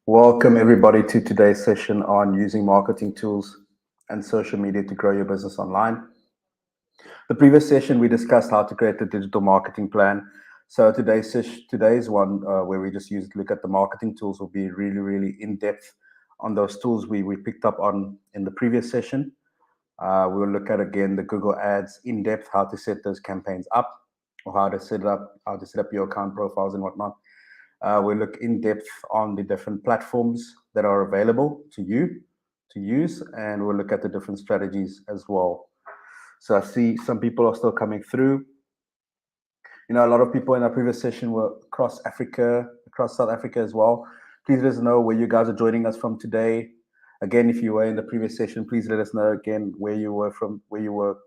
Welcome, everybody, to today's session on using marketing tools and social media to grow your business online. The previous session, we discussed how to create a digital marketing plan. So today's one, where we just look at the marketing tools, will be really, really in depth on those tools we picked up on in the previous session. We'll look at again the Google Ads in depth, how to set those campaigns up, or how to set up your account profiles and whatnot. We'll look in depth on the different platforms that are available to you to use, and we'll look at the different strategies as well. So I see some people are still coming through. A lot of people in our previous session were across Africa, across South Africa as well. Please let us know where you guys are joining us from today. Again, if you were in the previous session, please let us know again where you were from, where you were,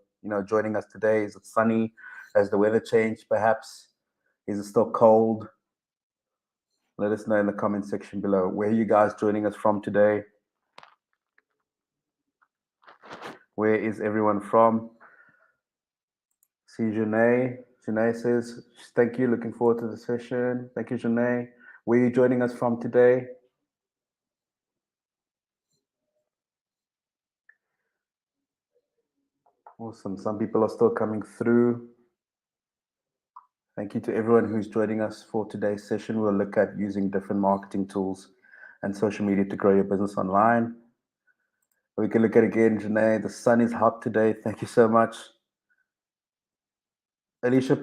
joining us today. Is it sunny? Has the weather changed perhaps? Is it still cold? Let us know in the comment section below. Where are you guys joining us from today? Where is everyone from? See Janae. Janae says, thank you. Looking forward to the session. Thank you, Janae. Where are you joining us from today? Awesome. Some people are still coming through. Thank you to everyone who's joining us for today's session. We'll look at using different marketing tools and social media to grow your business online. We can look at again, Janae. The sun is hot today. Thank you so much. Alicia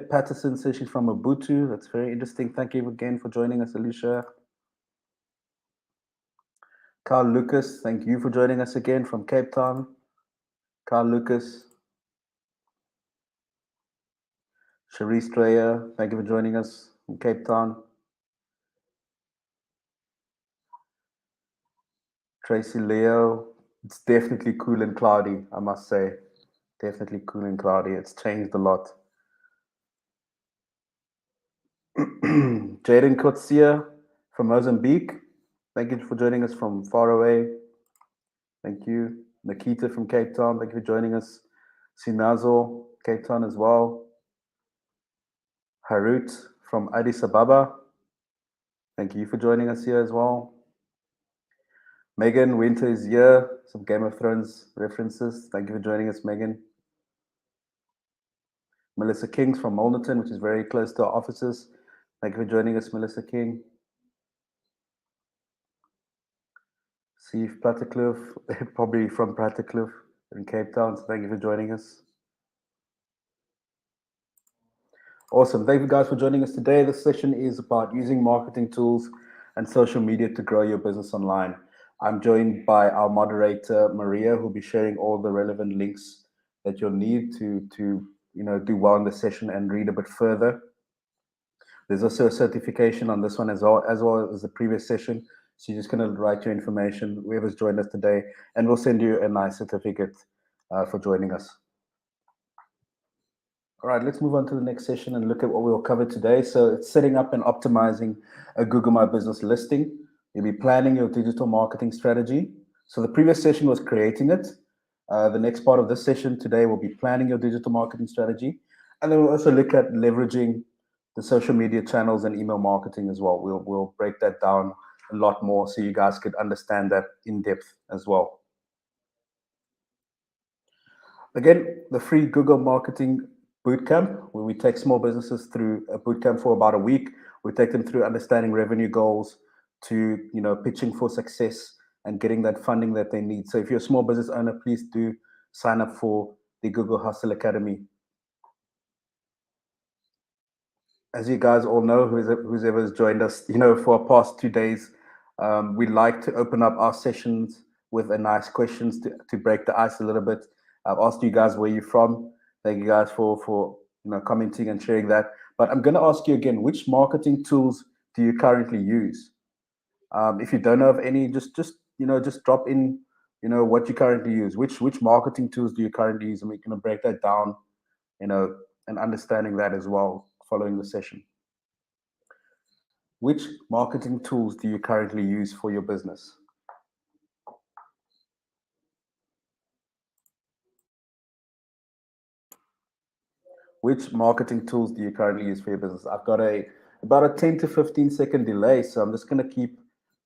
Patterson says she's from Ubuntu. That's very interesting. Thank you again for joining us, Alicia. Carl Lucas, thank you for joining us again from Cape Town. Carl Lucas. Cherise Dreyer, thank you for joining us from Cape Town. Tracy Leo, it's definitely cool and cloudy, I must say. Definitely cool and cloudy. It's changed a lot. Jaden Kotsia from Mozambique. Thank you for joining us from far away. Thank you. Nikita from Cape Town. Thank you for joining us. Sinazo, Cape Town as well. Harut from Addis Ababa. Thank you for joining us here as well. Megan Winter is here. Some Game of Thrones references. Thank you for joining us, Megan. Melissa Kings from Molnerton, which is very close to our offices. Thank you for joining us, Melissa King. Steve Plattekloof, probably from Plattekloof in Cape Town. So thank you for joining us. Awesome. Thank you guys for joining us today. This session is about using marketing tools and social media to grow your business online. I'm joined by our moderator, Maria, who'll be sharing all the relevant links that you'll need to do well in the session and read a bit further. There's also a certification on this one as well as the previous session. So you're just going to write your information, whoever's joined us today, and we'll send you a nice certificate for joining us. All right, let's move on to the next session and look at what we'll cover today. So it's setting up and optimizing a Google My Business listing. You'll be planning your digital marketing strategy. So the previous session was creating it. The next part of this session today will be planning your digital marketing strategy. And then we'll also look at leveraging the social media channels and email marketing as well. We'll break that down a lot more so you guys could understand that in depth as well. Again, the free Google Marketing Bootcamp, where we take small businesses through a bootcamp for about a week. We take them through understanding revenue goals to, pitching for success and getting that funding that they need. So if you're a small business owner, please do sign up for the Google Hustle Academy. As you guys all know, who's ever has joined us, for our past 2 days, we like to open up our sessions with a nice questions to break the ice a little bit. I've asked you guys where you're from. Thank you guys for commenting and sharing that. But I'm going to ask you again, which marketing tools do you currently use? If you don't know of any, just drop in, what you currently use. Which marketing tools do you currently use? And we're going to break that down, and understanding that as well following the session. Which marketing tools do you currently use for your business? Which marketing tools do you currently use for your business? I've got a about a 10 to 15-second delay. So I'm just going to keep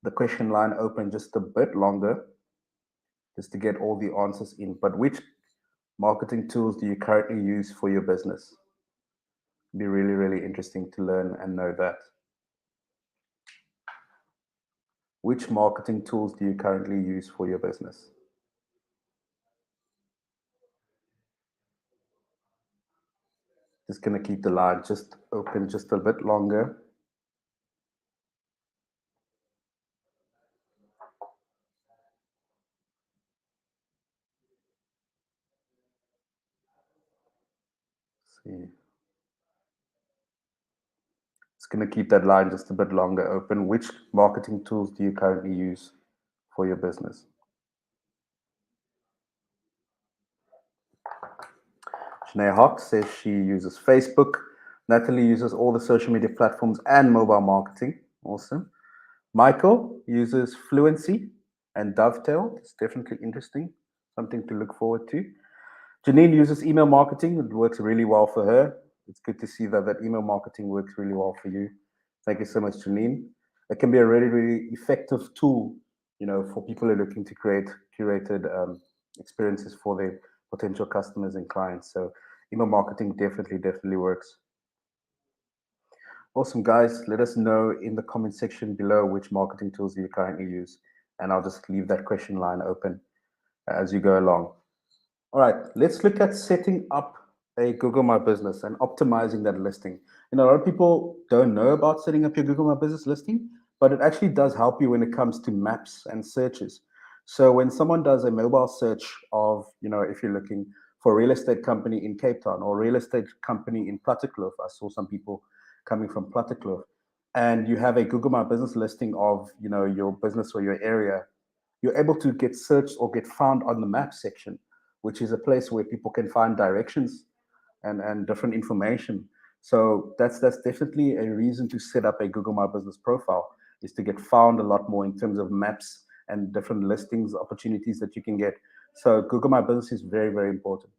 the question line open just a bit longer just to get all the answers in. But which marketing tools do you currently use for your business? It'd be really, really interesting to learn and know that. Which marketing tools do you currently use for your business? Just going to keep the line just open just a bit longer. Let's see. It's going to keep that line just a bit longer open. Which marketing tools do you currently use for your business? Shanae Hawk says she uses Facebook. Natalie uses all the social media platforms and mobile marketing. Awesome. Michael uses Fluency and Dovetail. It's definitely interesting, something to look forward to. Janine uses email marketing. It works really well for her. It's good to see that email marketing works really well for you. Thank you so much, Janine. It can be a really, really effective tool, for people who are looking to create curated experiences for their potential customers and clients. So email marketing definitely works. Awesome, guys. Let us know in the comment section below which marketing tools you currently use, and I'll just leave that question line open as you go along. All right, let's look at setting up a Google My Business and optimizing that listing. A lot of people don't know about setting up your Google My Business listing, but it actually does help you when it comes to maps and searches. So when someone does a mobile search of, if you're looking for a real estate company in Cape Town or a real estate company in Plattekloof, I saw some people coming from Plattekloof, and you have a Google My Business listing of, your business or your area, you're able to get searched or get found on the map section, which is a place where people can find directions and different information. So that's definitely a reason to set up a Google My Business profile, is to get found a lot more in terms of maps and different listings, opportunities that you can get. So Google My Business is very important.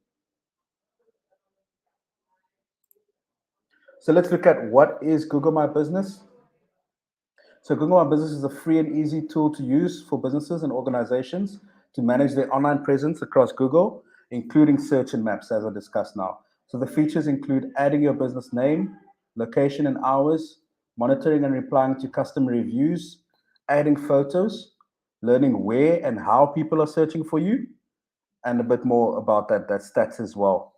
So let's look at what is Google My Business. So Google My Business is a free and easy tool to use for businesses and organizations to manage their online presence across Google, including search and maps, as I discussed now. So the features include adding your business name, location and hours, monitoring and replying to customer reviews, adding photos, learning where and how people are searching for you, and a bit more about that stats as well.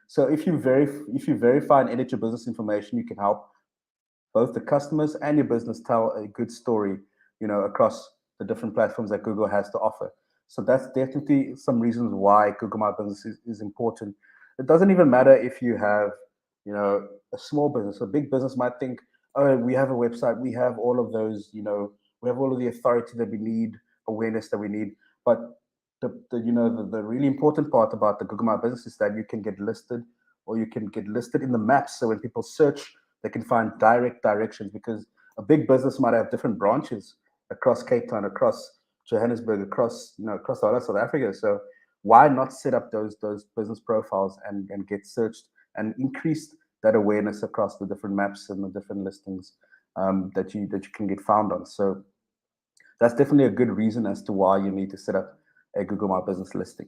So if you verify and edit your business information, you can help both the customers and your business tell a good story, across the different platforms that Google has to offer. So that's definitely some reasons why Google My Business is important. It doesn't even matter if you have, a small business. A big business might think, oh, we have a website, we have all of those, we have all of the authority that we need, awareness that we need. But the really important part about the Google My Business is that you can get listed, or you can get listed in the maps. So when people search, they can find direct directions, because a big business might have different branches across Cape Town, across Johannesburg, across the whole of South Africa. So why not set up those business profiles and get searched and increase that awareness across the different maps and the different listings that you can get found on. So that's definitely a good reason as to why you need to set up a Google My Business listing.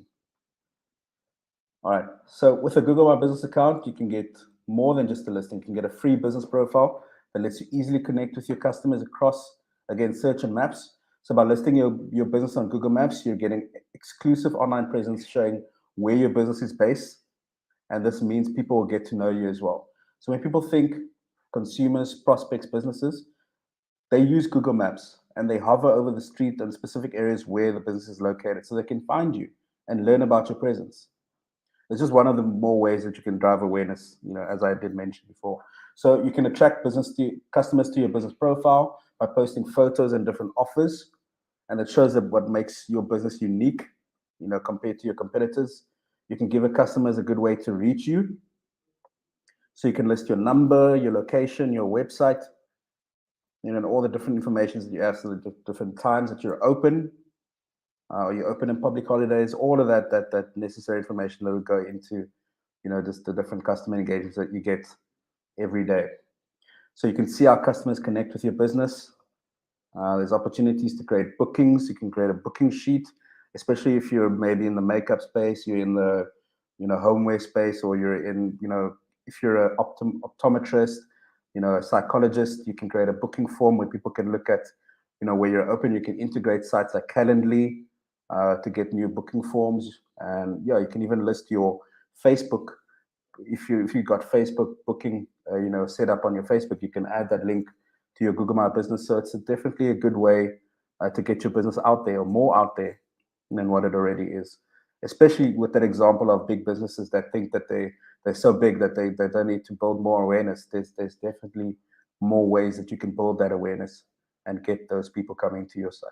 All right, so with a Google My Business account, you can get more than just a listing. You can get a free business profile that lets you easily connect with your customers across, again, search and maps. So by listing your business on Google Maps, you're getting exclusive online presence showing where your business is based. And this means people will get to know you as well. So when people think consumers, prospects, businesses, they use Google Maps and they hover over the street and specific areas where the business is located so they can find you and learn about your presence. It's just one of the more ways that you can drive awareness, as I did mention before. So you can attract customers to your business profile by posting photos and different offers. And it shows that what makes your business unique, compared to your competitors. You can give customers a good way to reach you. So you can list your number, your location, your website, and all the different information that you have, so the different times that you're open, or you're open in public holidays, all of that necessary information that would go into, just the different customer engagements that you get every day. So you can see how customers connect with your business. There's opportunities to create bookings. You can create a booking sheet, especially if you're maybe in the makeup space, you're in the, homeware space, or you're in, if you're an optometrist, a psychologist, you can create a booking form where people can look at, where you're open. You can integrate sites like Calendly to get new booking forms, and yeah, you can even list your Facebook. If you got Facebook booking, set up on your Facebook, you can add that link to your Google My Business. So it's definitely a good way to get your business out there, or more out there than what it already is. Especially with that example of big businesses that think that they're so big that they don't need to build more awareness. There's definitely more ways that you can build that awareness and get those people coming to your site.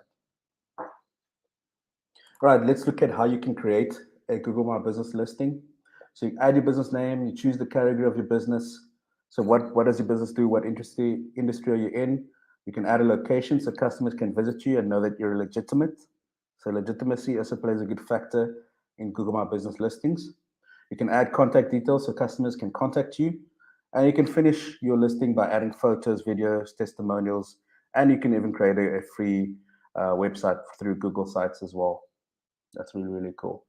All right, let's look at how you can create a Google My Business listing. So you add your business name, you choose the category of your business. So what does your business do? What industry are you in? You can add a location so customers can visit you and know that you're legitimate. So legitimacy also plays a good factor in Google My Business listings. You can add contact details so customers can contact you. And you can finish your listing by adding photos, videos, testimonials, and you can even create a free website through Google Sites as well. That's really, really cool.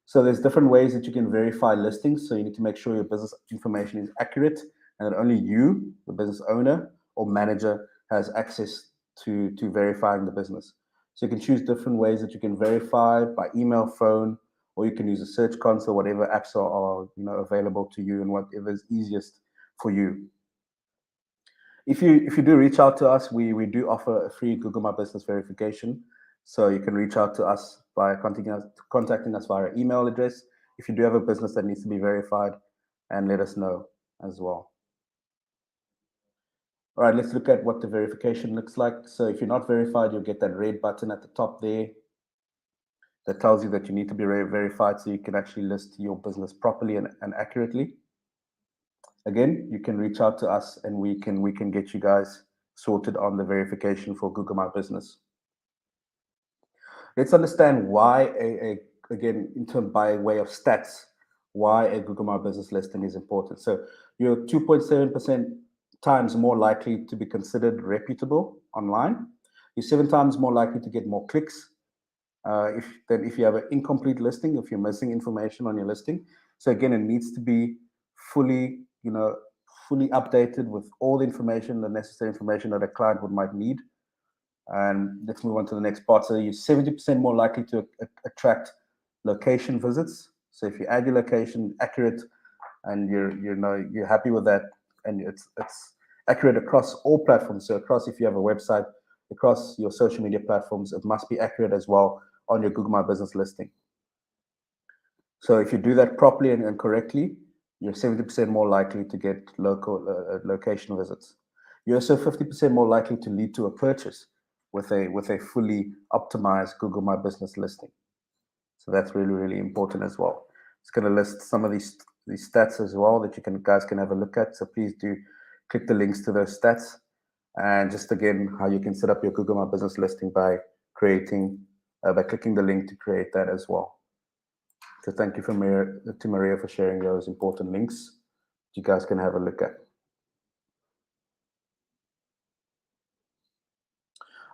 So there's different ways that you can verify listings. So you need to make sure your business information is accurate and that only you, the business owner or manager, has access to verifying the business. So you can choose different ways that you can verify by email, phone, or you can use a search console, whatever apps are available to you and whatever is easiest for you. If you do reach out to us, we do offer a free Google My Business verification. So you can reach out to us by contacting us via our email address if you do have a business that needs to be verified, and let us know as well. All right, let's look at what the verification looks like. So if you're not verified, you'll get that red button at the top there that tells you that you need to be verified so you can actually list your business properly and accurately. Again, you can reach out to us and we can get you guys sorted on the verification for Google My Business. Let's understand why again, by way of stats, why a Google My Business listing is important. So you're 2.7% times more likely to be considered reputable online. You're 7 times more likely to get more clicks if you have an incomplete listing, if you're missing information on your listing. So again, it needs to be fully updated with all the information, the necessary information that a client might need. And let's move on to the next part. So you're 70% more likely to attract location visits. So if you add your location accurate and you're happy with that, and it's accurate across all platforms. So across, if you have a website, across your social media platforms, it must be accurate as well on your Google My Business listing. So if you do that properly and correctly, you're 70% more likely to get location visits. You're also 50% more likely to lead to a purchase with a fully optimized Google My Business listing. So that's really, really important as well. It's going to list some of these stats as well that guys can have a look at. So please do click the links to those stats. And just again, how you can set up your Google My Business listing by clicking the link to create that as well. So thank you to Maria for sharing those important links you guys can have a look at.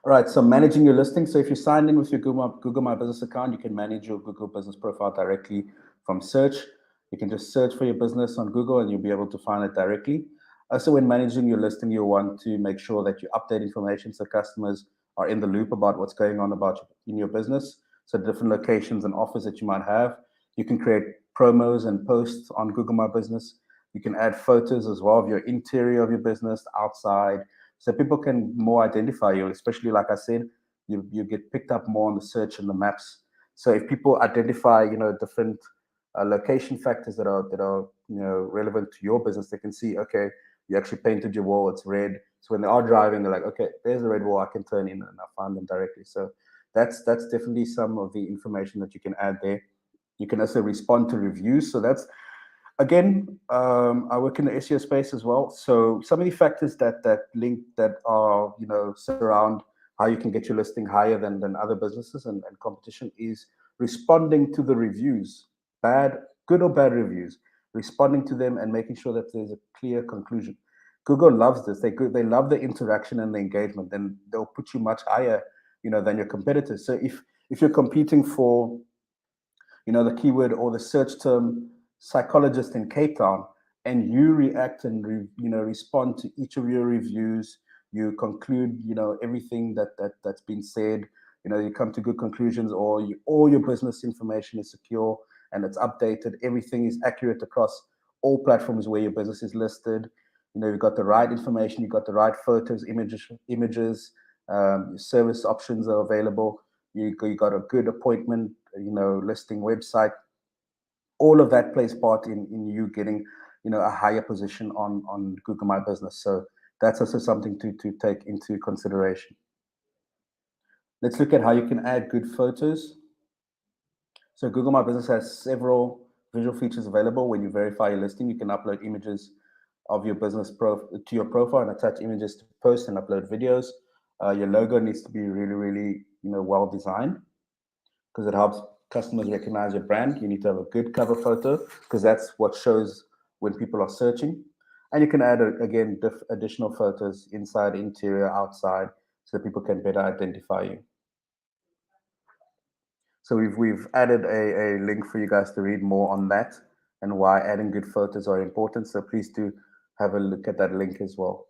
All right, so managing your listing. So if you signed in with your Google My Business account, you can manage your Google Business profile directly from search. You can just search for your business on Google and you'll be able to find it directly. Also, when managing your listing, you'll want to make sure that you update information so customers are in the loop about what's going on in your business. So different locations and offers that you might have. You can create promos and posts on Google My Business. You can add photos as well of your interior of your business, outside, so people can more identify you, especially like I said, you get picked up more on the search and the maps. So if people identify, different location factors that are relevant to your business, they can see, okay, you actually painted your wall, it's red. So when they are driving, they're like, okay, there's a red wall, I can turn in and I find them directly. So that's definitely some of the information that you can add there. You can also respond to reviews. So that's, again, I work in the SEO space as well. So some of the factors that are, surround how you can get your listing higher than other businesses and competition is responding to the reviews, good or bad reviews, responding to them and making sure that there's a clear conclusion. Google loves this. They love the interaction and the engagement. Then they'll put you much higher, than your competitors. So if you're competing for, the keyword or the search term psychologist in Cape Town, and you react and respond to each of your reviews, you conclude everything that's been said, you come to good conclusions, or all your business information is secure and it's updated, everything is accurate across all platforms where your business is listed. You've got the right information, you've got the right photos, images, your service options are available, you got a good appointment, listing website. All of that plays part in you getting, a higher position on Google My Business. So that's also something to take into consideration. Let's look at how you can add good photos. So Google My Business has several visual features available. When you verify your listing, you can upload images of your business to your profile and attach images to post and upload videos. Your logo needs to be really, really, well designed, because it helps customers recognize your brand. You need to have a good cover photo, because that's what shows when people are searching. And you can add, again, additional photos inside, interior, outside, so that people can better identify you. So we've added a link for you guys to read more on that and why adding good photos are important. So please do have a look at that link as well.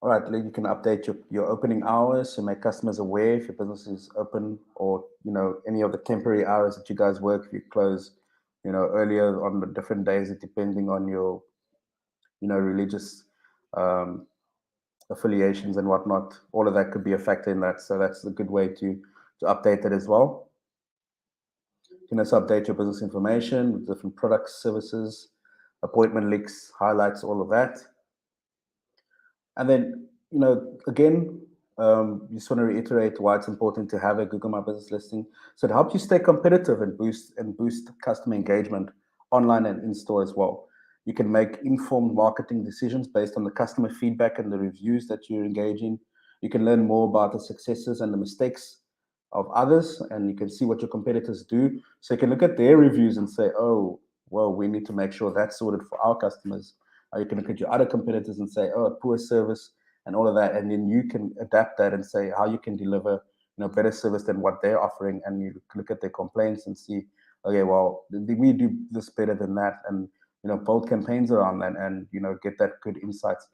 All right, you can update your opening hours to make customers aware if your business is open, or any of the temporary hours that you guys work if you close earlier on the different days, depending on your religious affiliations and whatnot. All of that could be a factor in that. So that's a good way to update it as well. You can also update your business information with different products, services, appointment links, highlights, all of that. And then, again, just want to reiterate why it's important to have a Google My Business listing. So it helps you stay competitive and boost customer engagement online and in store as well. You can make informed marketing decisions based on the customer feedback and the reviews that you're engaging. You can learn more about the successes and the mistakes of others, and you can see what your competitors do. So you can look at their reviews and say, oh, well, we need to make sure that's sorted for our customers. You can look at your other competitors and say, oh, poor service and all of that. And then you can adapt that and say how you can deliver, better service than what they're offering. And you look at their complaints and see, okay, well, we do this better than that. And, build campaigns around that and, get that good insights.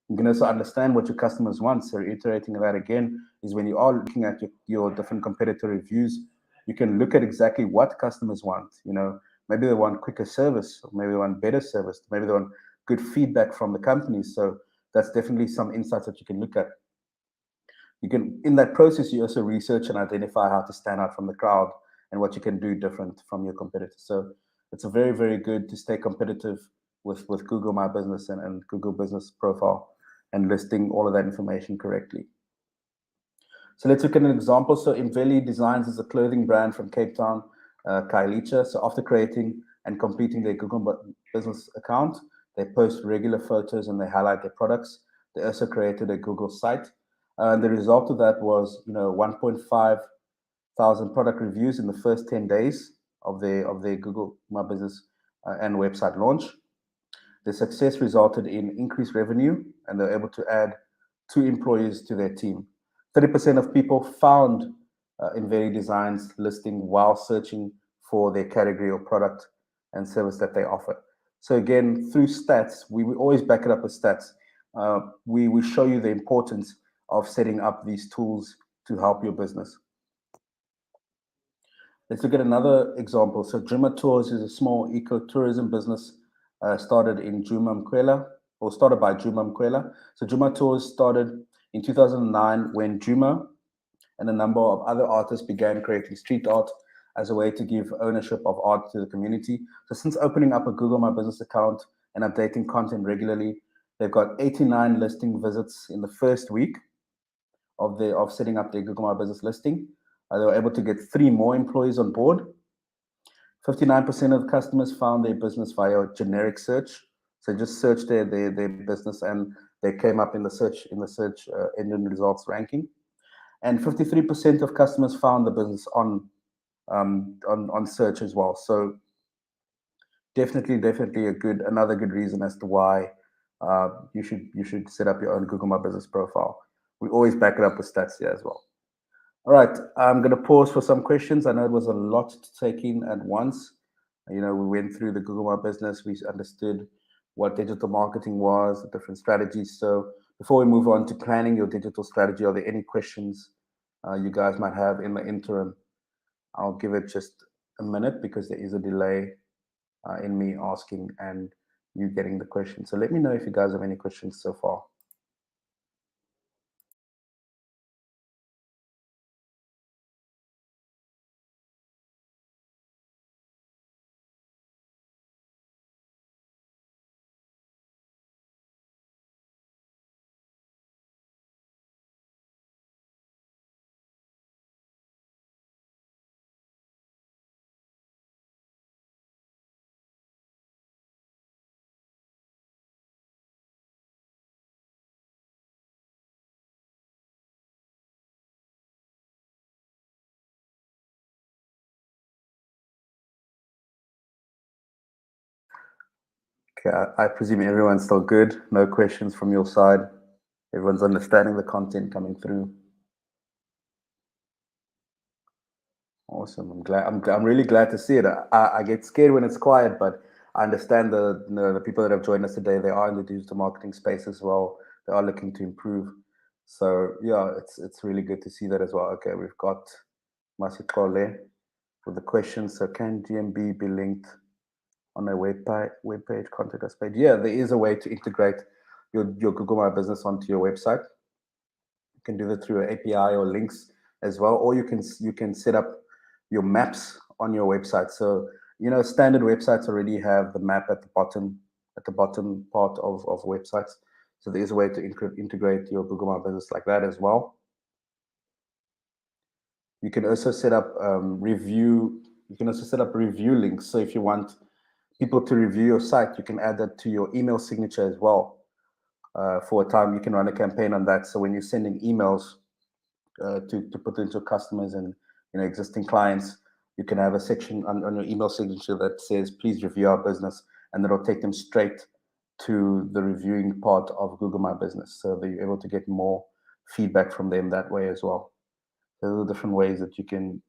You can also understand what your customers want. So reiterating that again is when you are looking at your different competitor reviews, you can look at exactly what customers want. Maybe they want quicker service, or maybe they want better service, maybe they want good feedback from the companies. So that's definitely some insights that you can look at. You can, in that process, you also research and identify how to stand out from the crowd and what you can do different from your competitors. So it's a very, very good to stay competitive with Google My Business and Google Business Profile and listing all of that information correctly. So let's look at an example. So Imveli Designs is a clothing brand from Cape Town, Kailicha. So after creating and completing their Google Business account, they post regular photos and they highlight their products. They also created a Google site. And the result of that was, 1.5 thousand product reviews in the first 10 days of their Google My Business and website launch. The success resulted in increased revenue, and they were able to add 2 employees to their team. 30% of people found Imveli Designs listing while searching for their category or product and service that they offer. So again, through stats, we always back it up with stats. We show you the importance of setting up these tools to help your business. Let's look at another example. So Juma Tours is a small ecotourism business started by Juma Mkwela. So Juma Tours started in 2009 when Juma and a number of other artists began creating street art as a way to give ownership of art to the community. So since opening up a Google My Business account and updating content regularly, they've got 89 listing visits in the first week of setting up their Google My Business listing. They were able to get 3 more employees on board. 59% of customers found their business via generic search. So just searched their business and they came up in the search engine results ranking. And 53% of customers found the business on search as well. So Definitely another good reason as to why you should set up your own Google My Business profile. We always back it up with stats here as well. All right, I'm going to pause for some questions. I know it was a lot to take in at once. We went through the Google My Business. We understood what digital marketing was, the different strategies. So before we move on to planning your digital strategy, are there any questions you guys might have in the interim? I'll give it just a minute because there is a delay in me asking and you getting the question. So let me know if you guys have any questions so far. Okay, I presume everyone's still good. No questions from your side. Everyone's understanding the content coming through. Awesome. I'm really glad to see it. I get scared when it's quiet, but I understand the people that have joined us today. They are in the digital marketing space as well. They are looking to improve. So yeah, it's really good to see that as well. Okay, we've got Masikole with the question. So can GMB be linked on a web page, contact us page? Yeah, there is a way to integrate your Google My Business onto your website. You can do that through an API or links as well, or you can set up your maps on your website. So standard websites already have the map at the bottom part of websites. So there is a way to integrate your Google My Business like that as well. You can also set up review. You can also set up review links. So if you want people to review your site, you can add that to your email signature as well. For a time, you can run a campaign on that. So when you're sending emails to put into customers and existing clients, you can have a section on your email signature that says, please review our business, and that'll take them straight to the reviewing part of Google My Business. So that you're able to get more feedback from them that way as well. Those are different ways that you can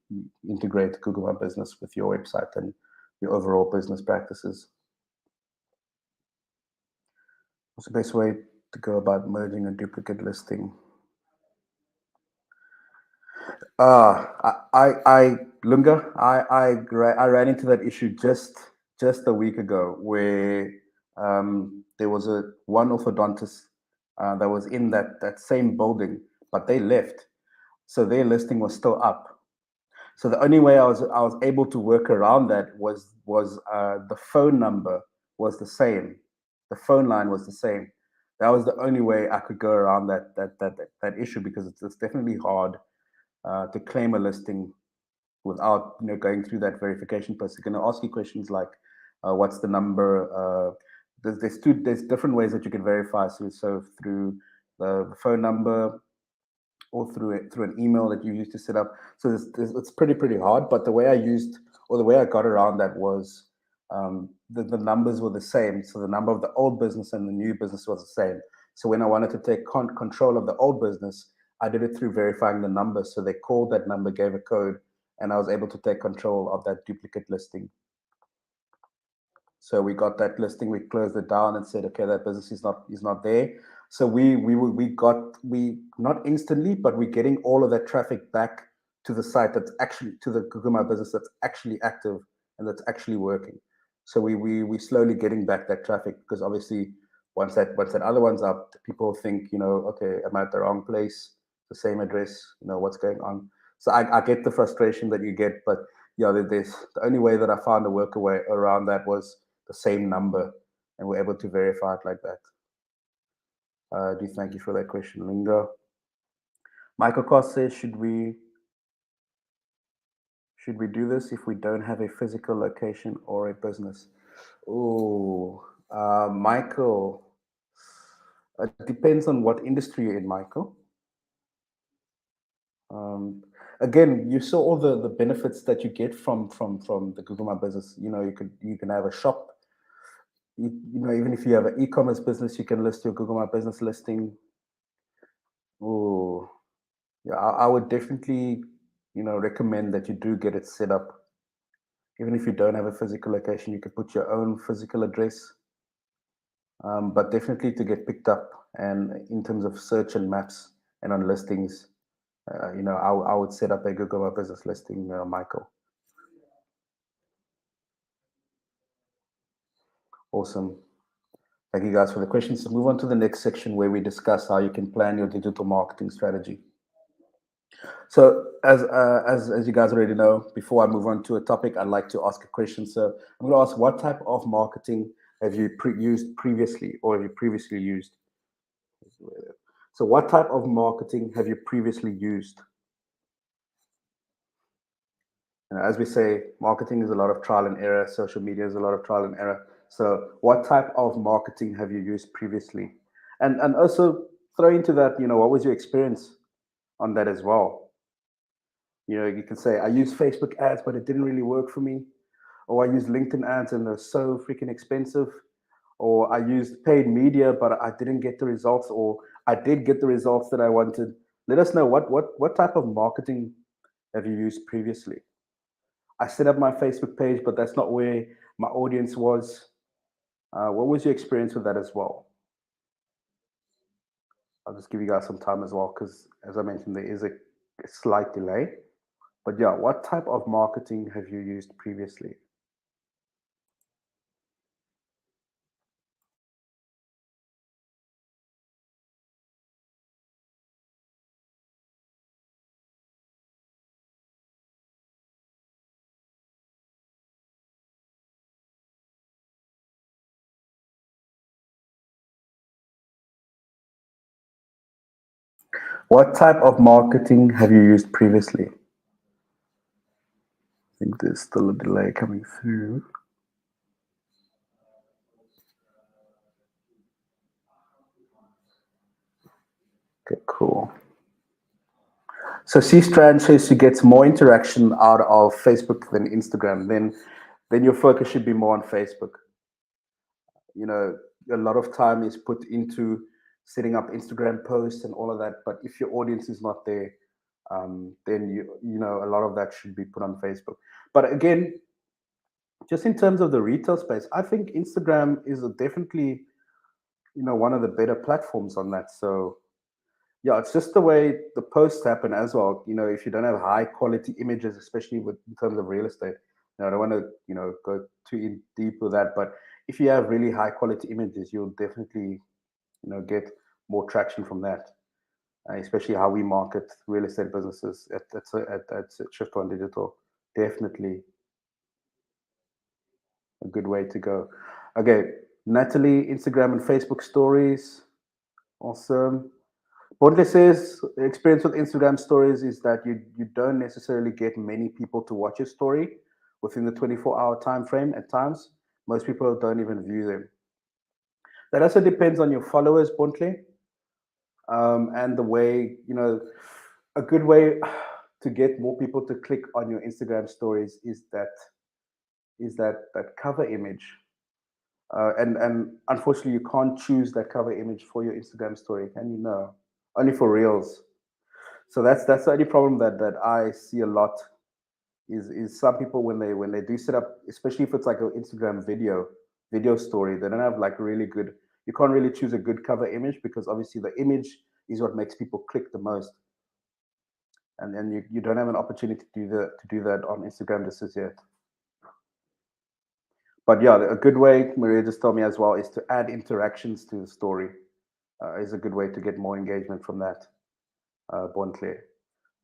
integrate Google My Business with your website and your overall business practices. What's the best way to go about merging a duplicate listing? Lunga, I ran into that issue just a week ago, where there was one orthodontist that was in that same building, but they left, so their listing was still up. So the only way I was able to work around that was the phone number was the same, the phone line was the same. That was the only way I could go around that issue, because it's definitely hard to claim a listing without going through that verification process. They're going to ask you questions like, what's the number? There's different ways that you can verify. So through the phone number, or through an email that you used to set up. So it's pretty hard. But the way I got around that was the numbers were the same. So the number of the old business and the new business was the same. So when I wanted to take control of the old business, I did it through verifying the number. So they called that number, gave a code, and I was able to take control of that duplicate listing. So we got that listing, we closed it down and said, okay, that business is not there. So we not instantly, but we're getting all of that traffic back to the site that's actually, to the Google My Business that's actually active and that's actually working. So we slowly getting back that traffic, because obviously once that other one's up, people think, okay, am I at the wrong place? The same address, what's going on? So I get the frustration that you get, but yeah, there's the only way that I found a workaway around that was the same number, and we're able to verify it like that. Do thank you for that question, Lingo. Michael Cost says, should we do this if we don't have a physical location or a business? Oh, Michael, it depends on what industry you're in, Michael. Again, you saw all the benefits that you get from the Google My Business. You can have a shop Even if you have an e-commerce business, you can list your Google My Business listing. Oh, yeah, I would definitely, recommend that you do get it set up. Even if you don't have a physical location, you could put your own physical address. But definitely to get picked up, and in terms of search and maps and on listings, I would set up a Google My Business listing, Michael. Awesome. Thank you guys for the questions. So move on to the next section where we discuss how you can plan your digital marketing strategy. So as you guys already know, before I move on to a topic, I'd like to ask a question. So I'm going to ask, what type of marketing have you used previously, or have you previously used? So what type of marketing have you previously used? As we say, marketing is a lot of trial and error. Social media is a lot of trial and error. So what type of marketing have you used previously? And also throw into that, what was your experience on that as well? You can say, I use Facebook ads, but it didn't really work for me. Or I use LinkedIn ads and they're so freaking expensive. Or I used paid media, but I didn't get the results, or I did get the results that I wanted. Let us know what type of marketing have you used previously? I set up my Facebook page, but that's not where my audience was. What was your experience with that as well? I'll just give you guys some time as well, because as I mentioned, there is a slight delay. But yeah, what type of marketing have you used previously? What type of marketing have you used previously? I think there's still a delay coming through. Okay, cool. So C Strand says she gets more interaction out of Facebook than Instagram. Then your focus should be more on Facebook. You know, a lot of time is put into setting up Instagram posts and all of that. But if your audience is not there, then a lot of that should be put on Facebook. But again, just in terms of the retail space, I think Instagram is definitely one of the better platforms on that. So yeah, it's just the way the posts happen as well. If you don't have high quality images, especially in terms of real estate, I don't want to go too in deep with that, but if you have really high quality images, you'll definitely get more traction from that. Especially how we market real estate businesses at Shift One Digital, definitely a good way to go. Okay, Natalie, Instagram and Facebook stories, awesome. Bonte says the experience with Instagram stories is that you don't necessarily get many people to watch your story within the 24-hour time frame at times. Most people don't even view them. That also depends on your followers, Bonte, and the way, a good way to get more people to click on your Instagram stories is that cover image. And unfortunately, you can't choose that cover image for your Instagram story, can you? Know only for reels. So that's the only problem that I see a lot is some people when they do set up, especially if it's like an Instagram video story, they don't have like really good. You can't really choose a good cover image because obviously the image is what makes people click the most, and then you don't have an opportunity to do that on Instagram just as yet. But yeah, a good way Maria just told me as well is to add interactions to the story. Is a good way to get more engagement from that. Bontle.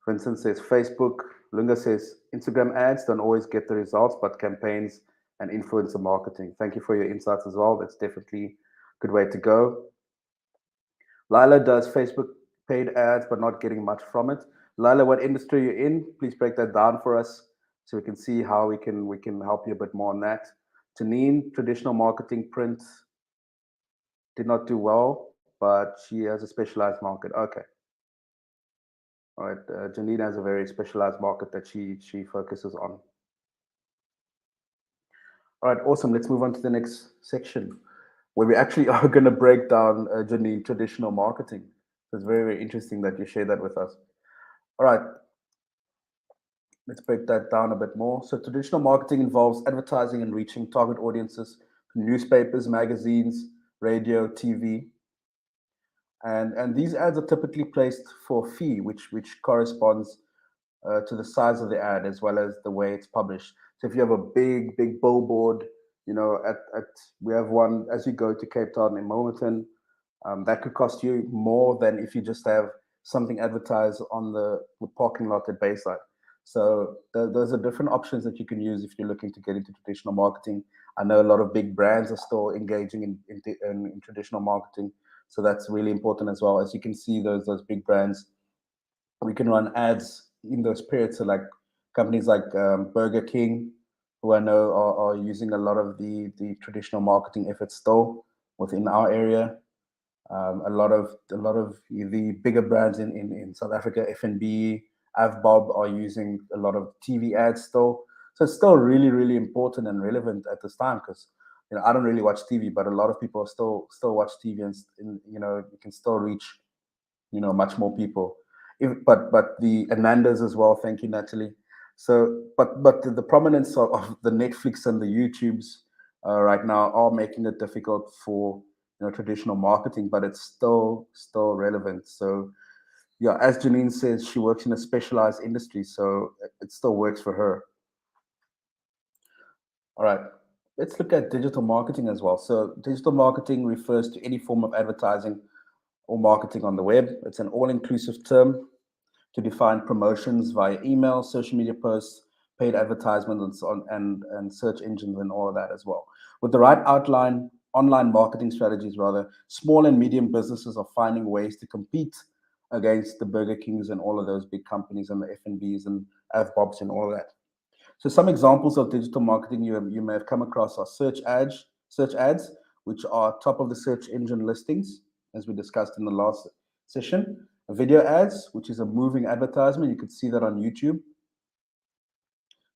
Vincent says Facebook. Lunga says Instagram ads don't always get the results, but campaigns and influencer marketing. Thank you for your insights as well. That's definitely a good way to go. Lila does Facebook paid ads, but not getting much from it. Lila, what industry you're in? Please break that down for us so we can see how we can help you a bit more on that. Janine, traditional marketing print did not do well, but she has a specialized market. Okay. All right. Janine has a very specialized market that she focuses on. All right, awesome. Let's move on to the next section where we actually are going to break down, Janine, traditional marketing. So it's very, very interesting that you share that with us. All right, let's break that down a bit more. So traditional marketing involves advertising and reaching target audiences through newspapers, magazines, radio, TV, and these ads are typically placed for a fee, which corresponds to the size of the ad as well as the way it's published. So if you have a big billboard, at we have one as you go to Cape Town in Milnerton, that could cost you more than if you just have something advertised on the parking lot at Bayside. So those are different options that you can use if you're looking to get into traditional marketing. I know a lot of big brands are still engaging in traditional marketing, so that's really important as well. As you can see, those big brands, we can run ads in those periods. So like companies like Burger King, who I know are using a lot of the traditional marketing efforts still within our area. A lot of the bigger brands in South Africa, FNB, Avbob, are using a lot of TV ads still. So it's still really, really important and relevant at this time because I don't really watch TV, but a lot of people still watch TV, and you can still reach much more people. But the Anandas as well. Thank you, Natalie. So, but the prominence of the Netflix and the YouTubes right now are making it difficult for traditional marketing, but it's still relevant. So yeah, as Janine says, she works in a specialized industry, so it still works for her. All right. Let's look at digital marketing as well. So digital marketing refers to any form of advertising or marketing on the web. It's an all-inclusive term to define promotions via email, social media posts, paid advertisements, and so on, and search engines and all of that as well. With the right online marketing strategies, rather, small and medium businesses are finding ways to compete against the Burger Kings and all of those big companies and the F&Bs and Avbobs and all of that. So some examples of digital marketing you may have come across are search ads, which are top of the search engine listings, as we discussed in the last session. Video ads, which is a moving advertisement. You could see that on YouTube.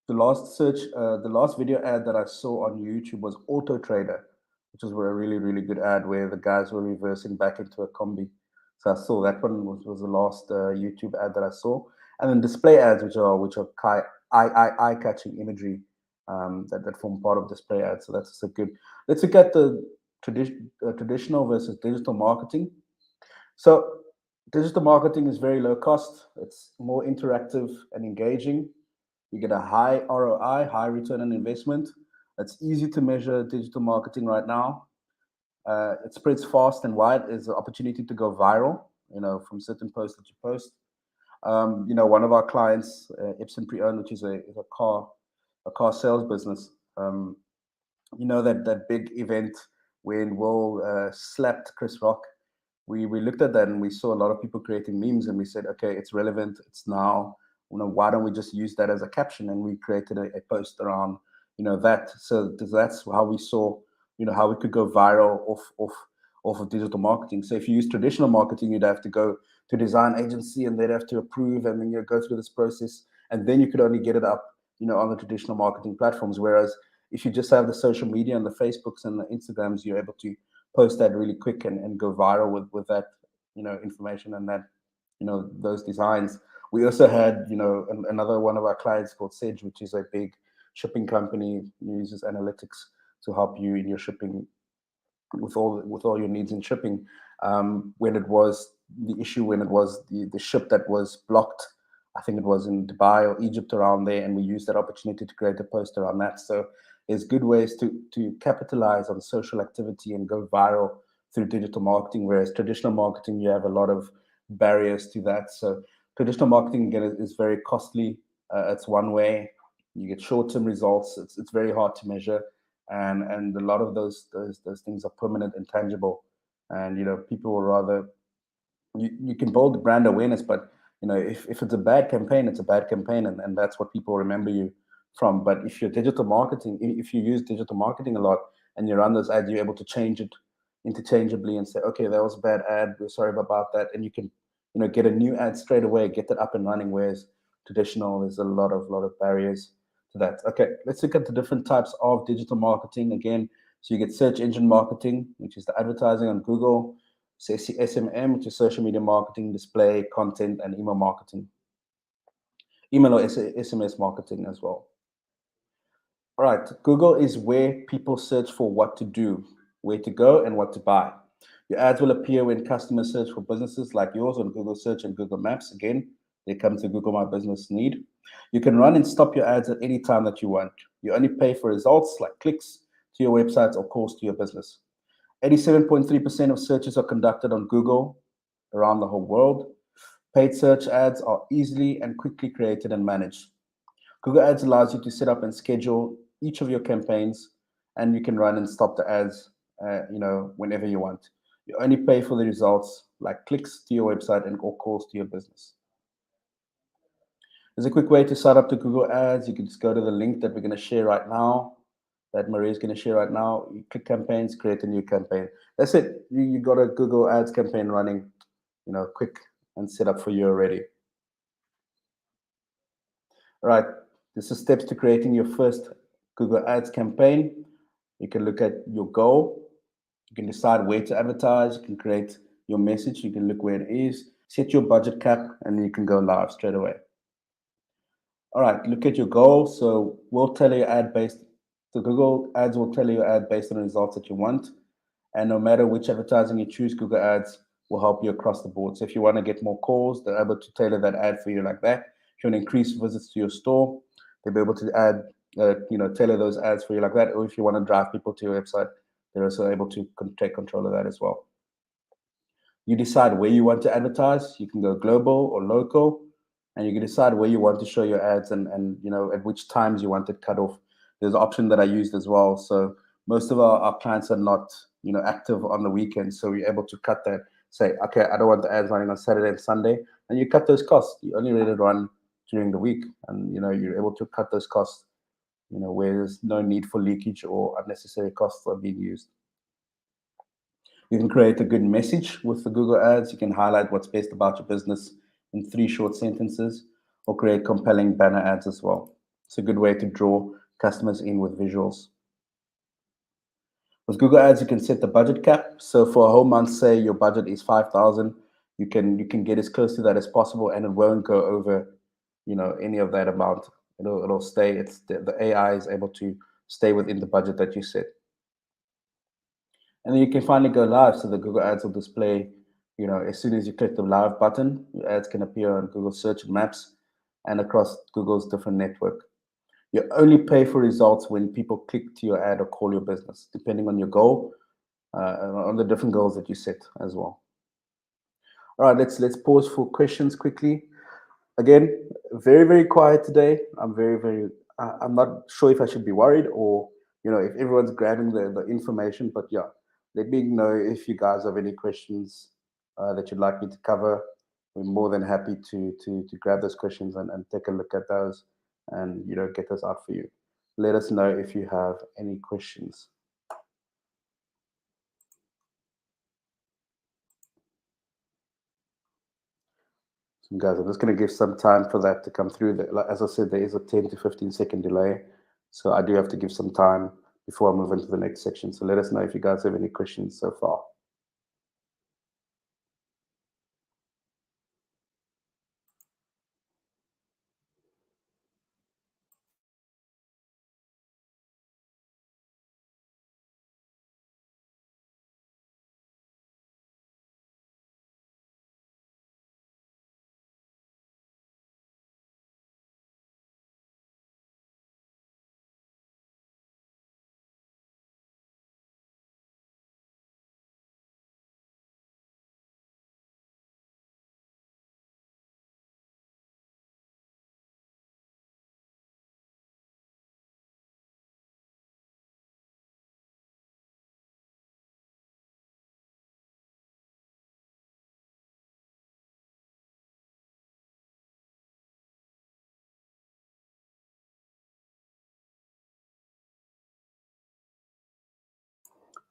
The last video ad that I saw on YouTube was Auto Trader, which was a really, really good ad where the guys were reversing back into a combi. So I saw that one was the last YouTube ad that I saw. And then display ads, which are eye-catching imagery that form part of display ads. So that's a good. Let's look at the traditional versus digital marketing. So digital marketing is very low cost. It's more interactive and engaging. You get a high ROI, high return on investment. It's easy to measure digital marketing right now. It spreads fast and wide. There's an opportunity to go viral, from certain posts that you post. One of our clients, Ipsen Pre-Owned, which is a car sales business. That big event when Will slapped Chris Rock. We looked at that and we saw a lot of people creating memes, and we said, okay, it's relevant. It's now. Why don't we just use that as a caption? And we created a post around that. So that's how we saw how we could go viral off of digital marketing. So if you use traditional marketing, you'd have to go to design agency and they'd have to approve, and then you go through this process, and then you could only get it up on the traditional marketing platforms. Whereas if you just have the social media and the Facebooks and the Instagrams, you're able to post that really quick and go viral with that information and that those designs. We also had another one of our clients called Sedge, which is a big shipping company, uses analytics to help you in your shipping with all your needs in shipping. When it was the ship that was blocked, I think it was in Dubai or Egypt, around there, and we used that opportunity to create a post around that. So there's good ways to capitalize on social activity and go viral through digital marketing, whereas traditional marketing, you have a lot of barriers to that. So traditional marketing, again, is very costly. It's one way. You get short-term results. It's very hard to measure, and a lot of those things are permanent and tangible. And people will rather, you can build brand awareness, but if it's a bad campaign, it's a bad campaign, and that's what people remember you from. But if you're digital marketing, if you use digital marketing a lot and you run those ads, you're able to change it interchangeably and say, okay, that was a bad ad, we're sorry about that, and you can get a new ad straight away, get that up and running. Whereas traditional, there's a lot of barriers to that. Okay, let's look at the different types of digital marketing again. So you get search engine marketing, which is the advertising on Google, SMM, which is social media marketing, display, content, and email marketing. Email or SMS marketing as well. All right, Google is where people search for what to do, where to go, and what to buy. Your ads will appear when customers search for businesses like yours on Google Search and Google Maps. Again, they come to Google My Business Need. You can run and stop your ads at any time that you want. You only pay for results like clicks to your websites or calls to your business. 87.3% of searches are conducted on Google around the whole world. Paid search ads are easily and quickly created and managed. Google Ads allows you to set up and schedule each of your campaigns, and you can run and stop the ads, whenever you want. You only pay for the results like clicks to your website and or calls to your business. There's a quick way to sign up to Google Ads. You can just go to the link that we're going to share right now, that Maria is going to share right now. You click campaigns, create a new campaign. That's it. You got a Google Ads campaign running, quick and set up for you already. All right, this is steps to creating your first Google Ads campaign. You can look at your goal. You can decide where to advertise. You can create your message. You can look where it is, set your budget cap, and you can go live straight away. All right, look at your goal. So we'll tell you the Google Ads will tell you your ad based on the results that you want. And no matter which advertising you choose, Google Ads will help you across the board. So if you want to get more calls, they're able to tailor that ad for you like that. If you want to increase visits to your store, they'll be able to tailor those ads for you like that. Or if you want to drive people to your website, they're also able to take control of that as well. You decide where you want to advertise. You can go global or local, and you can decide where you want to show your ads and at which times you want it cut off. There's an option that I used as well. So most of our clients are not active on the weekends, so we're able to cut that. Say, okay, I don't want the ads running on Saturday and Sunday, and you cut those costs. You only let it run during the week, and you're able to cut those costs. Where there's no need for leakage or unnecessary costs are being used. You can create a good message with the Google Ads. You can highlight what's best about your business in 3 short sentences, or create compelling banner ads as well. It's a good way to draw customers in with visuals. With Google Ads, you can set the budget cap. So for a whole month, say your budget is 5,000, you can get as close to that as possible, and it won't go over, any of that amount. It'll stay. It's the AI is able to stay within the budget that you set. And then you can finally go live. So the Google Ads will display, as soon as you click the live button, your ads can appear on Google Search and Maps and across Google's different network. You only pay for results when people click to your ad or call your business, depending on your goal, on the different goals that you set as well. All right, let's pause for questions quickly. Again, very, very quiet today. I'm not sure if I should be worried or, if everyone's grabbing the information, but yeah, let me know if you guys have any questions that you'd like me to cover. We're more than happy to grab those questions and take a look at those and, get those out for you. Let us know if you have any questions. So guys, I'm just going to give some time for that to come through. As I said, there is a 10 to 15-second delay. So I do have to give some time before I move into the next section. So let us know if you guys have any questions so far.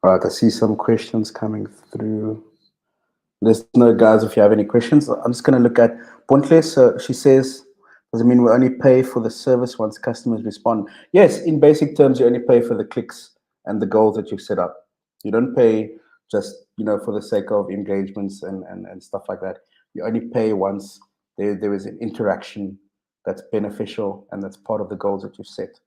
All right, I see some questions coming through. Let us know, guys, if you have any questions. I'm just going to look at Pontle. So she says, Does it mean we only pay for the service once customers respond? Yes, in basic terms, you only pay for the clicks and the goals that you've set up. You don't pay just for the sake of engagements and stuff like that. You only pay once there is an interaction that's beneficial and that's part of the goals that you've set.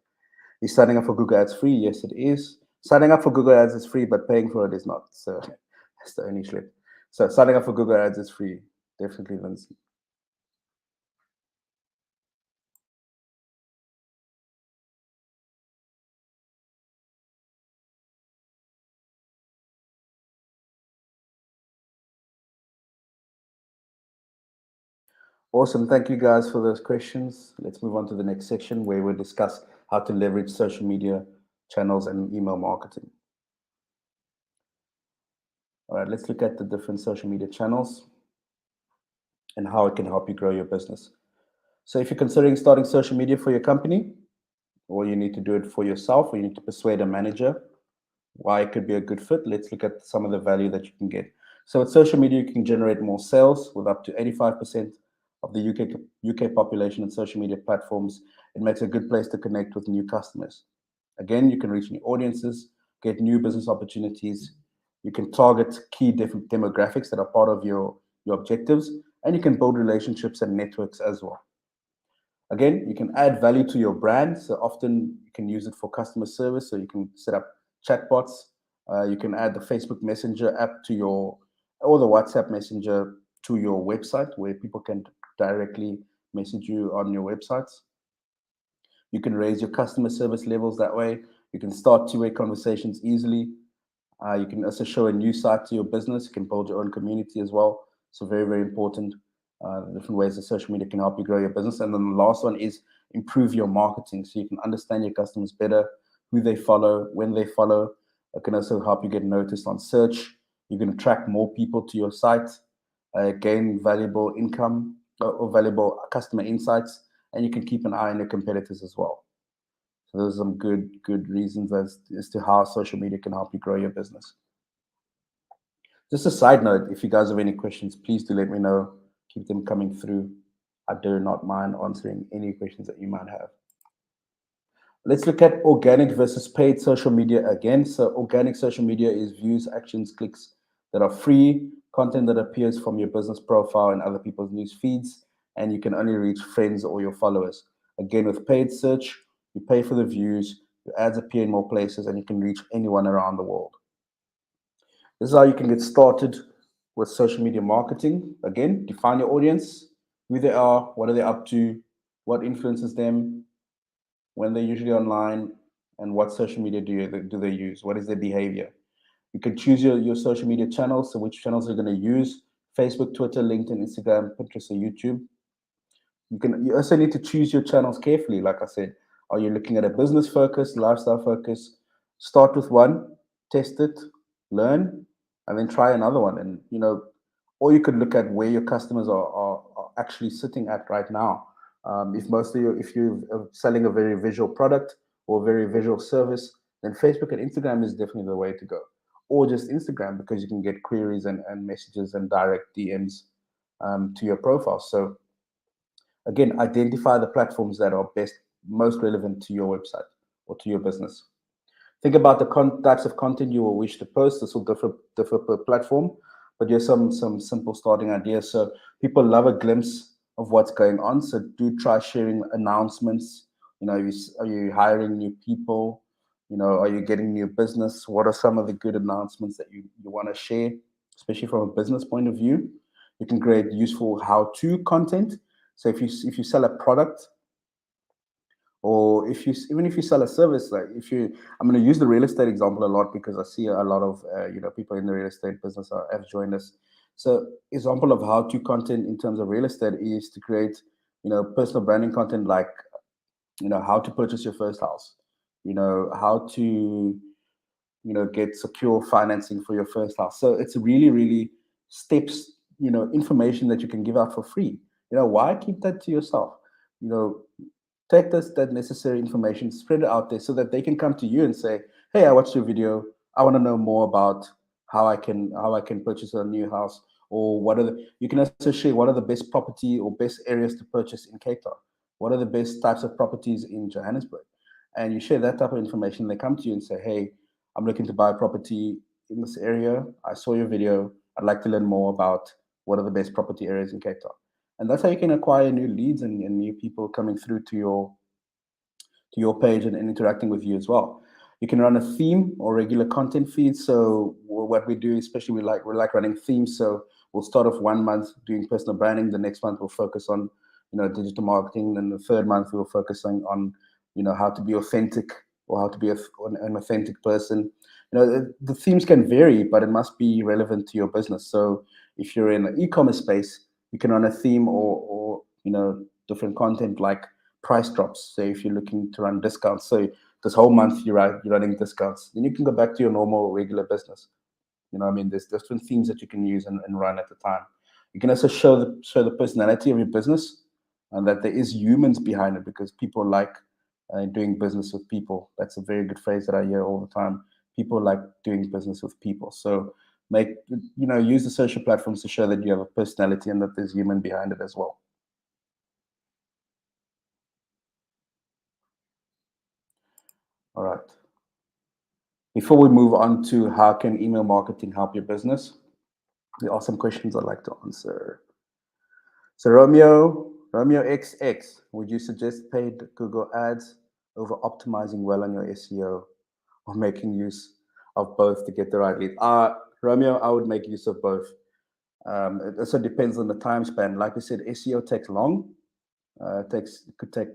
Is signing up for Google Ads free? Yes, it is. Signing up for Google Ads is free, but paying for it is not. So that's the only slip. So signing up for Google Ads is free. Definitely, Vince. Awesome. Thank you guys for those questions. Let's move on to the next section where we'll discuss how to leverage social media channels and email marketing. All right, let's look at the different social media channels and how it can help you grow your business. So if you're considering starting social media for your company, or you need to do it for yourself, or you need to persuade a manager why it could be a good fit, let's look at some of the value that you can get. So with social media, you can generate more sales with up to 85% of the UK population on social media platforms. It makes a good place to connect with new customers. Again, you can reach new audiences, get new business opportunities. You can target key different demographics that are part of your objectives, and you can build relationships and networks as well. Again, you can add value to your brand. So often you can use it for customer service. So you can set up chatbots. You can add the Facebook Messenger app to your, or the WhatsApp Messenger to your website where people can directly message you on your websites. You can raise your customer service levels that way. You can start two-way conversations easily. You can also show a new side to your business. You can build your own community as well. So very, very important. Different ways that social media can help you grow your business. And then the last one is improve your marketing. So you can understand your customers better, who they follow, when they follow. It can also help you get noticed on search. You can attract more people to your site, gain valuable income or valuable customer insights, and you can keep an eye on your competitors as well. So those are some good reasons as to how social media can help you grow your business. Just a side note, if you guys have any questions, please do let me know. Keep them coming through. I do not mind answering any questions that you might have. Let's look at organic versus paid social media again. So organic social media is views, actions, clicks that are free, content that appears from your business profile and other people's news feeds, and you can only reach friends or your followers. Again, with paid search, you pay for the views, your ads appear in more places, and you can reach anyone around the world. This is how you can get started with social media marketing. Again, define your audience, who they are, what are they up to, what influences them, when they're usually online, and what social media do they use, what is their behavior. You can choose your social media channels, so which channels you're going to use: Facebook, Twitter, LinkedIn, Instagram, Pinterest, or YouTube. You also need to choose your channels carefully. Like I said, are you looking at a business focus, lifestyle focus? Start with one, test it, learn, and then try another one. And or you could look at where your customers are actually sitting at right now. If you're selling a very visual product or a very visual service, then Facebook and Instagram is definitely the way to go. Or just Instagram, because you can get queries and messages and direct DMs to your profile. So again, identify the platforms that are most relevant to your website or to your business. Think about the types of content you will wish to post. This will differ per platform, but here's some simple starting ideas. So people love a glimpse of what's going on. So do try sharing announcements. Are you hiring new people? Are you getting new business? What are some of the good announcements that you want to share, especially from a business point of view? You can create useful how-to content. So if you sell a product, or even if you sell a service, like I'm going to use the real estate example a lot because I see a lot of people in the real estate business have joined us. So example of how-to content in terms of real estate is to create personal branding content, like how to purchase your first house, how to get secure financing for your first house. So it's really steps, information that you can give out for free. Why keep that to yourself? Take that necessary information, spread it out there so that they can come to you and say, hey, I watched your video, I want to know more about how I can purchase a new house, or you can also share what are the best property or best areas to purchase in Cape Town. what are the best types of properties in Johannesburg, and you share that type of information. They come to you and say, hey, I'm looking to buy a property in this area. I saw your video. I'd like to learn more about what are the best property areas in Cape Town. And that's how you can acquire new leads and new people coming through to your page and interacting with you as well. You can run a theme or regular content feed. So what we do, especially we like running themes. So we'll start off 1 month doing personal branding. The next month we'll focus on digital marketing. Then the third month we'll focus on how to be authentic or how to be an authentic person. The themes can vary, but it must be relevant to your business. So if you're in the e-commerce space, you can run a theme or different content like price drops. So if you're looking to run discounts, so this whole month you're running discounts, then you can go back to your normal regular business. I mean, there's different themes that you can use and run at the time. You can also show the personality of your business and that there is humans behind it, because people like doing business with people. That's a very good phrase that I hear all the time. People like doing business with people. So use the social platforms to show that you have a personality and that there's human behind it as well. All right. Before we move on to how can email marketing help your business, there are some questions I'd like to answer. So Romeo XX, would you suggest paid Google ads over optimizing well on your SEO, or making use of both to get the right lead? Romeo, I would make use of both. It also depends on the time span. Like I said, SEO takes long. It could take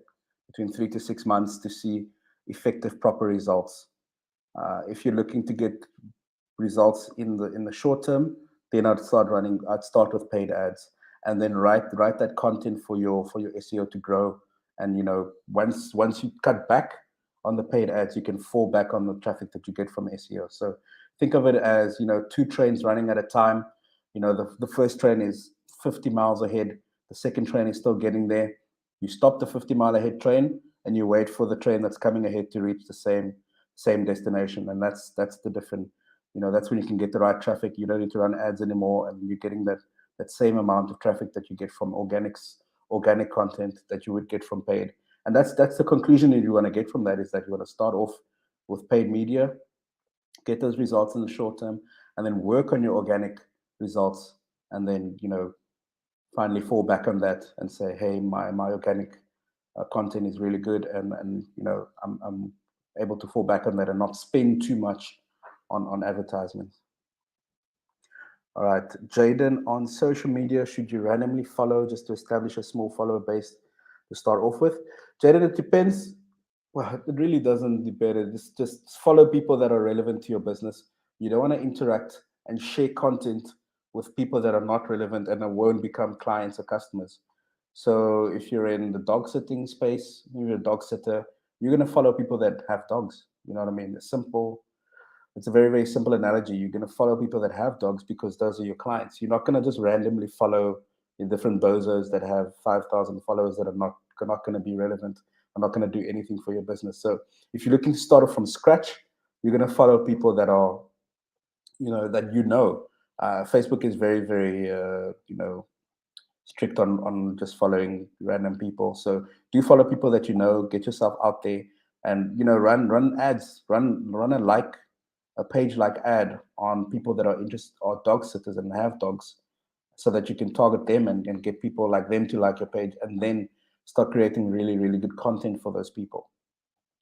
between 3 to 6 months to see effective, proper results. If you're looking to get results in the short term, then I'd start with paid ads, and then write that content for your SEO to grow. And once you cut back on the paid ads, you can fall back on the traffic that you get from SEO. So think of it as two trains running at a time. The first train is 50 miles ahead. The second train is still getting there. You stop the 50-mile ahead train and you wait for the train that's coming ahead to reach the same destination. And that's the different. That's when you can get the right traffic. You don't need to run ads anymore, and you're getting that same amount of traffic that you get from organic content that you would get from paid. And that's the conclusion that you want to get from that, is that you want to start off with paid media, get those results in the short term, and then work on your organic results, and then finally fall back on that and say, hey, my organic content is really good, and I'm able to fall back on that and not spend too much on advertisements. All right, Jaden, on social media, should you randomly follow just to establish a small follower base to start off with? Jaden, it depends. Well, it really doesn't depend. It's just follow people that are relevant to your business. You don't want to interact and share content with people that are not relevant and that won't become clients or customers. So if you're in the dog sitting space, you're a dog sitter, you're going to follow people that have dogs. You know what I mean? It's a very, very simple analogy. You're going to follow people that have dogs because those are your clients. You're not going to just randomly follow the different bozos that have 5,000 followers that are not going to be relevant, are not going to do anything for your business. So if you're looking to start off from scratch, you're going to follow people that are, Facebook is very, very, strict on just following random people. So do follow people that get yourself out there, and run ads, run a page like ad on people that are dog sitters and have dogs, so that you can target them and get people like them to like your page, and then start creating really, really good content for those people.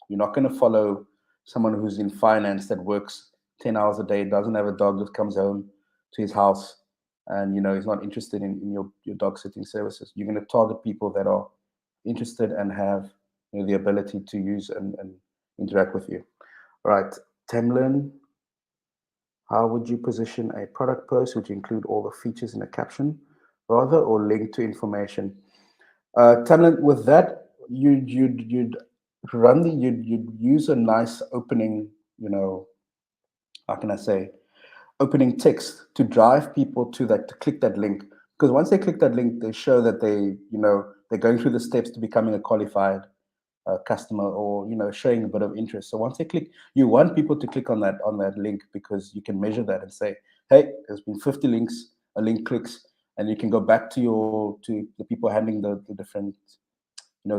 You're not going to follow someone who's in finance that works 10 hours a day, doesn't have a dog, that comes home to his house, and he's not interested in your dog sitting services. You're going to target people that are interested and have the ability to use and interact with you. All right, Temlin, how would you position a product post? Would you include all the features in a caption rather, or link to information? Tamlin, with that, you'd use a nice opening, how can I say, opening text to drive people to click that link. Because once they click that link, they show that they're going through the steps to becoming a qualified customer, or showing a bit of interest. So once they click, you want people to click on that link, because you can measure that and say, hey, there's been 50 links, a link clicks, and you can go back to the people handling the different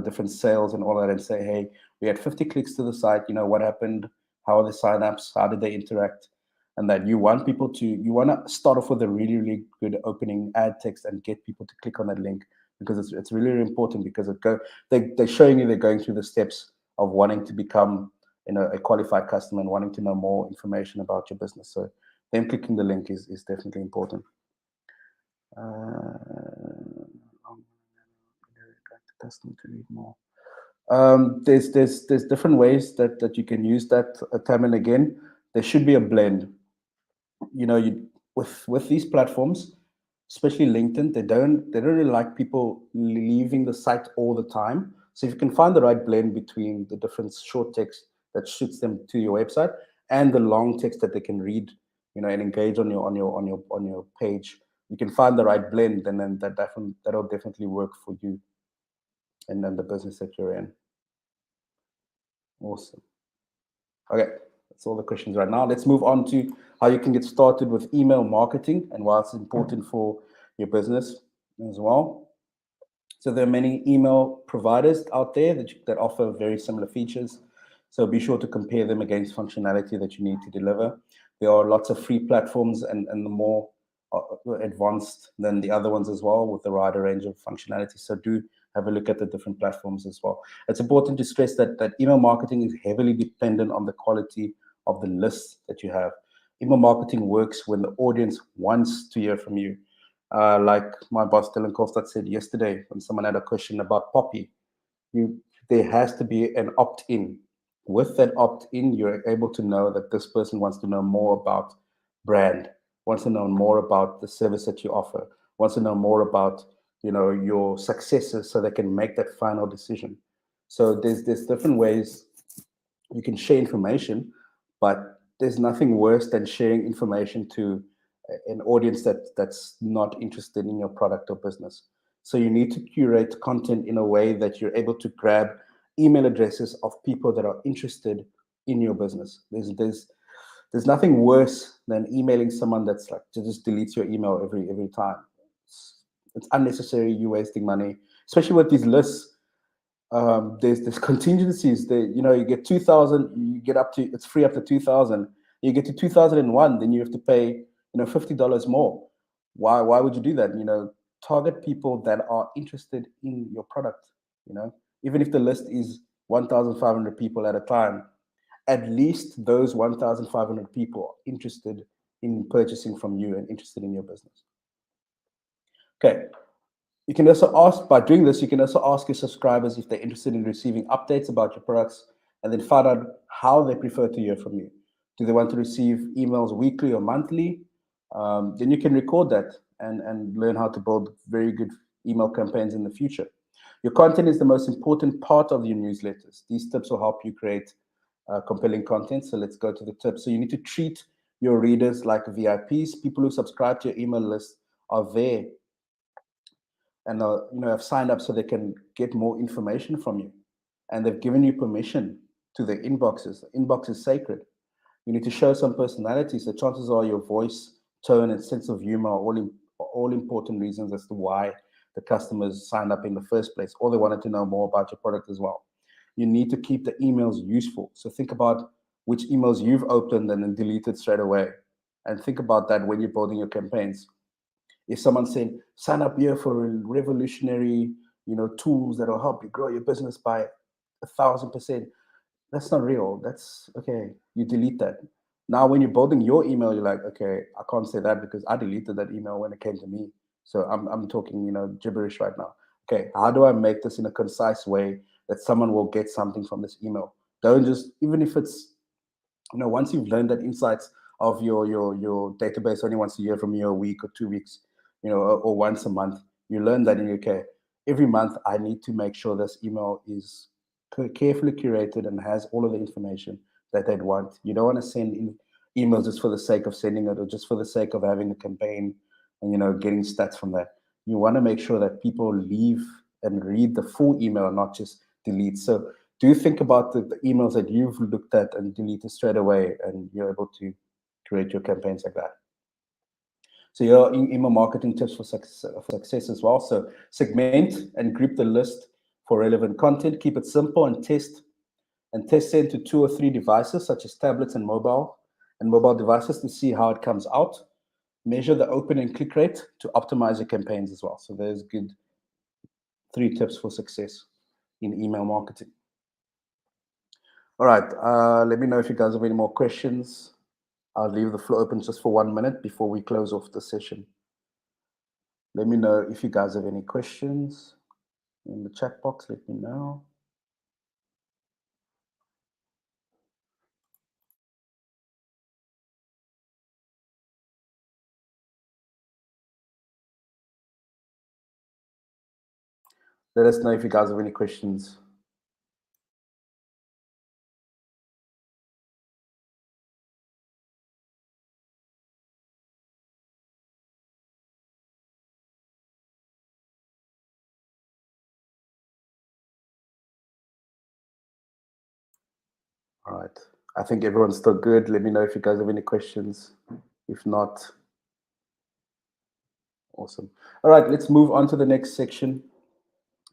different sales and all that, and say, hey, we had 50 clicks to the site. What happened? How are the signups? How did they interact? And that you want to start off with a really, really good opening ad text and get people to click on that link, because it's really, really important, because they're showing you they're going through the steps of wanting to become a qualified customer and wanting to know more information about your business. So them clicking the link is definitely important. Customer to read more. There's different ways that you can use that time and again. There should be a blend. With these platforms, especially LinkedIn, they don't really like people leaving the site all the time. So if you can find the right blend between the different short text that shoots them to your website and the long text that they can read, and engage on your page, you can find the right blend, and then that'll definitely work for you and then the business that you're in. Awesome. Okay, that's all the questions right now. Let's move on to how you can get started with email marketing and why it's important for your business as well. So there are many email providers out there that offer very similar features. So be sure to compare them against functionality that you need to deliver. There are lots of free platforms, and the more advanced than the other ones as well, with a wider range of functionality. So do have a look at the different platforms as well. It's important to stress that email marketing is heavily dependent on the quality of the lists that you have. Email marketing works when the audience wants to hear from you. Like my boss Dylan Kostad said yesterday, when someone had a question about Poppy, there has to be an opt-in. With that opt-in, you're able to know that this person wants to know more about brand, wants to know more about the service that you offer, wants to know more about your successes, so they can make that final decision. So there's different ways you can share information, but there's nothing worse than sharing information to an audience that's not interested in your product or business. So you need to curate content in a way that you're able to grab email addresses of people that are interested in your business. There's nothing worse than emailing someone that's like just deletes your email every time. It's unnecessary. You're wasting money, especially with these lists. There's contingencies. You get 2,000, you get up to, it's free up to 2,000. You get to 2001, then you have to pay $50 more. Why would you do that? Target people that are interested in your product. Even if the list is 1,500 people at a time, at least those 1,500 people are interested in purchasing from you and interested in your business. Okay. You can also ask, by doing this, you can also ask your subscribers if they're interested in receiving updates about your products, and then find out how they prefer to hear from you. Do they want to receive emails weekly or monthly? Then you can record that and learn how to build very good email campaigns in the future. Your content is the most important part of your newsletters. These tips will help you create compelling content. So let's go to the tips. So you need to treat your readers like VIPs. People who subscribe to your email list are there and have signed up so they can get more information from you, and they've given you permission to their inboxes. The inbox is sacred. You need to show some personality. So chances are your voice, tone, and sense of humor are all important reasons as to why the customers signed up in the first place, or they wanted to know more about your product as well. You need to keep the emails useful. So think about which emails you've opened and then deleted straight away, and think about that when you're building your campaigns. If someone said, sign up here for revolutionary, tools that will help you grow your business by 1,000%, that's not real. That's okay. You delete that. Now, when you're building your email, you're like, okay, I can't say that because I deleted that email when it came to me. So I'm talking, gibberish right now. Okay, how do I make this in a concise way that someone will get something from this email? Don't just, even if it's, once you've learned that insights of your database only wants to hear from you a week or 2 weeks, or once a month, you learn that in UK. Every month, I need to make sure this email is carefully curated and has all of the information that they'd want. You don't want to send in emails just for the sake of sending it, or just for the sake of having a campaign and getting stats from that. You want to make sure that people leave and read the full email, not just delete. So do think about the emails that you've looked at and deleted straight away, and you're able to create your campaigns like that. So your email marketing tips for success as well. So segment and group the list for relevant content. Keep it simple and test send to 2 or 3 devices, such as tablets and mobile devices, to see how it comes out. Measure the open and click rate to optimize your campaigns as well. So there's good 3 tips for success in email marketing. All right, let me know if you guys have any more questions. I'll leave the floor open just for 1 minute before we close off the session. Let me know if you guys have any questions in the chat box. Let me know. Let us know if you guys have any questions. All right. I think everyone's still good. Let me know if you guys have any questions. If not, awesome. All right, let's move on to the next section.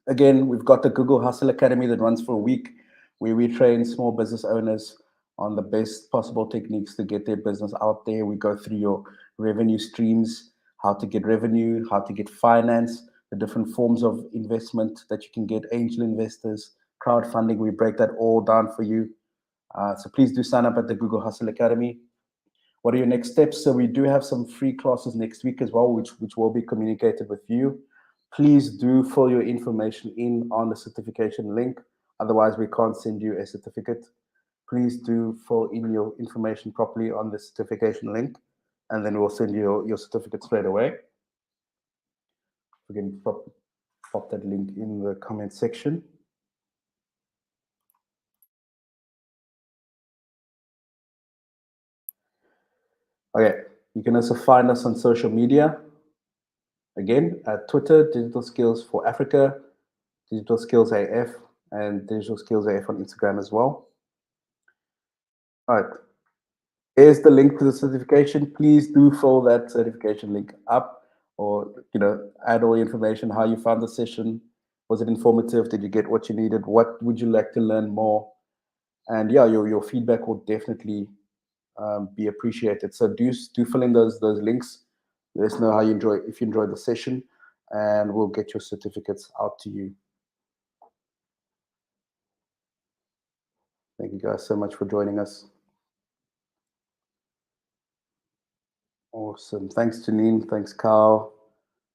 Again, we've got the Google Hustle Academy that runs for a week, where we train small business owners on the best possible techniques to get their business out there. We go through your revenue streams, how to get revenue, how to get finance, the different forms of investment that you can get, angel investors, crowdfunding. We break that all down for you. So please do sign up at the Google Hustle Academy. What are your next steps? So we do have some free classes next week as well, which will be communicated with you. Please do fill your information in on the certification link. Otherwise, we can't send you a certificate. Please do fill in your information properly on the certification link, and then we'll send you your certificate straight away. We can pop that link in the comment section. Okay, you can also find us on social media. Again, at Twitter, Digital Skills for Africa, Digital Skills AF, and Digital Skills AF on Instagram as well. All right. Here's the link to the certification. Please do fill that certification link up, or add all the information, how you found the session. Was it informative? Did you get what you needed? What would you like to learn more? And yeah, your feedback will definitely be appreciated. So do fill in those links. Let us know how you if you enjoyed the session, and we'll get your certificates out to you. Thank you guys so much for joining us. Awesome. Thanks, Janine. Thanks, Carl.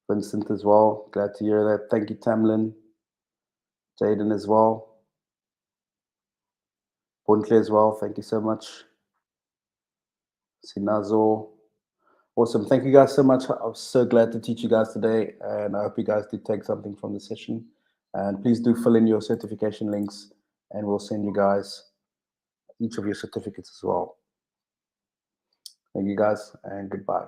Vincent as well. Glad to hear that. Thank you, Tamlin. Jaden as well. Buntle as well. Thank you so much. Sinazo. Awesome. Thank you guys so much. I was so glad to teach you guys today, and I hope you guys did take something from the session. And please do fill in your certification links, and we'll send you guys each of your certificates as well. Thank you guys, and goodbye.